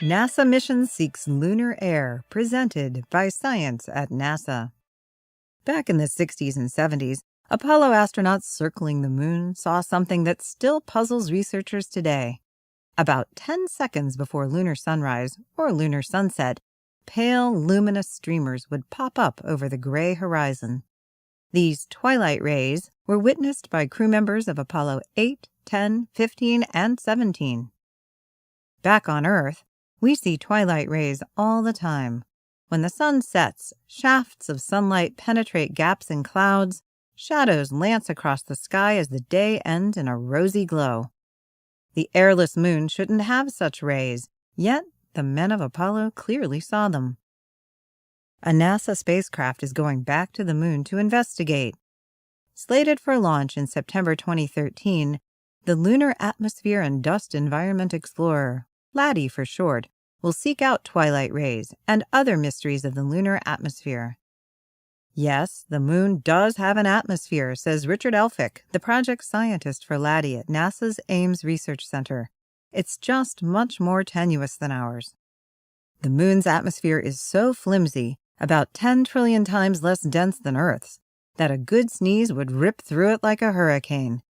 NASA mission seeks lunar air, presented by Science at NASA. Back in the 60s and 70s, Apollo astronauts circling the moon saw something that still puzzles researchers today. About 10 seconds before lunar sunrise or lunar sunset, pale, luminous streamers would pop up over the gray horizon. These twilight rays were witnessed by crew members of Apollo 8, 10, 15, and 17. Back on Earth, we see twilight rays all the time. When the sun sets, shafts of sunlight penetrate gaps in clouds, shadows lance across the sky as the day ends in a rosy glow. The airless moon shouldn't have such rays, yet the men of Apollo clearly saw them. A NASA spacecraft is going back to the moon to investigate. Slated for launch in September 2013, the Lunar Atmosphere and Dust Environment Explorer, LADEE for short, will seek out twilight rays and other mysteries of the lunar atmosphere. Yes, the moon does have an atmosphere, says Richard Elphick, the project scientist for LADEE at NASA's Ames Research Center. It's just much more tenuous than ours. The moon's atmosphere is so flimsy, about 10 trillion times less dense than Earth's, that a good sneeze would rip through it like a hurricane.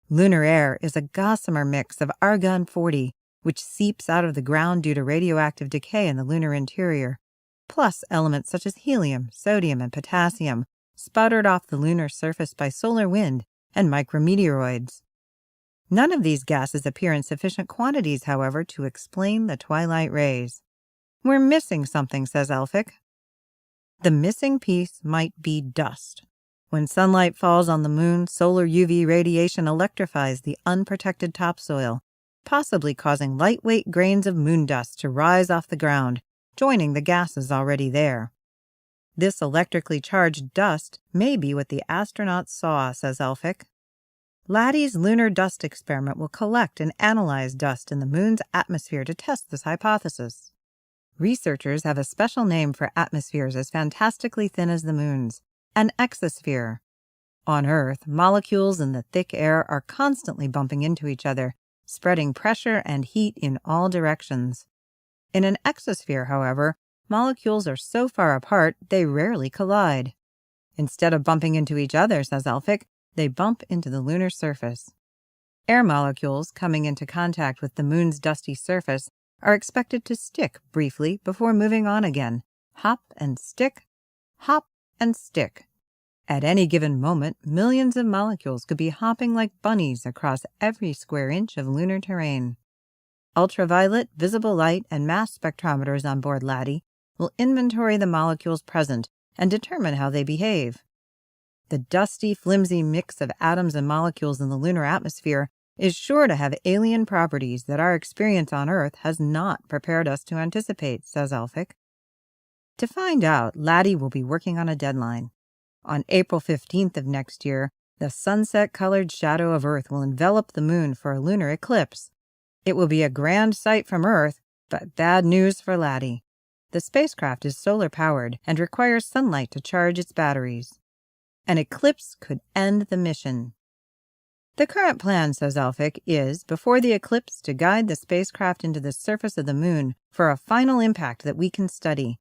Lunar air is a gossamer mix of argon-40, which seeps out of the ground due to radioactive decay in the lunar interior, plus elements such as helium, sodium, and potassium, sputtered off the lunar surface by solar wind and micrometeoroids. None of these gases appear in sufficient quantities, however, to explain the twilight rays. We're missing something, says Elphick. The missing piece might be dust. When sunlight falls on the moon, solar UV radiation electrifies the unprotected topsoil, possibly causing lightweight grains of moon dust to rise off the ground, joining the gases already there. This electrically charged dust may be what the astronauts saw, says Elphick. LADEE's lunar dust experiment will collect and analyze dust in the moon's atmosphere to test this hypothesis. Researchers have a special name for atmospheres as fantastically thin as the moon's, an exosphere. On Earth, molecules in the thick air are constantly bumping into each other, spreading pressure and heat in all directions. In an exosphere, however, molecules are so far apart they rarely collide. Instead of bumping into each other, says Elphick, they bump into the lunar surface. Air molecules coming into contact with the moon's dusty surface are expected to stick briefly before moving on again. Hop and stick, hop and stick. At any given moment, millions of molecules could be hopping like bunnies across every square inch of lunar terrain. Ultraviolet, visible light, and mass spectrometers on board LADEE will inventory the molecules present and determine how they behave. The dusty, flimsy mix of atoms and molecules in the lunar atmosphere is sure to have alien properties that our experience on Earth has not prepared us to anticipate, says Elphick. To find out, LADEE will be working on a deadline. On April 15th of next year, the sunset-colored shadow of Earth will envelop the moon for a lunar eclipse. It will be a grand sight from Earth, but bad news for LADEE. The spacecraft is solar-powered and requires sunlight to charge its batteries. An eclipse could end the mission. The current plan, says Elphick, is, before the eclipse, to guide the spacecraft into the surface of the moon for a final impact that we can study.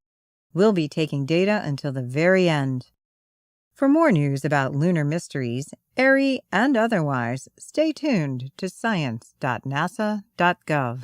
We'll be taking data until the very end. For more news about lunar mysteries, airy and otherwise, stay tuned to science.nasa.gov.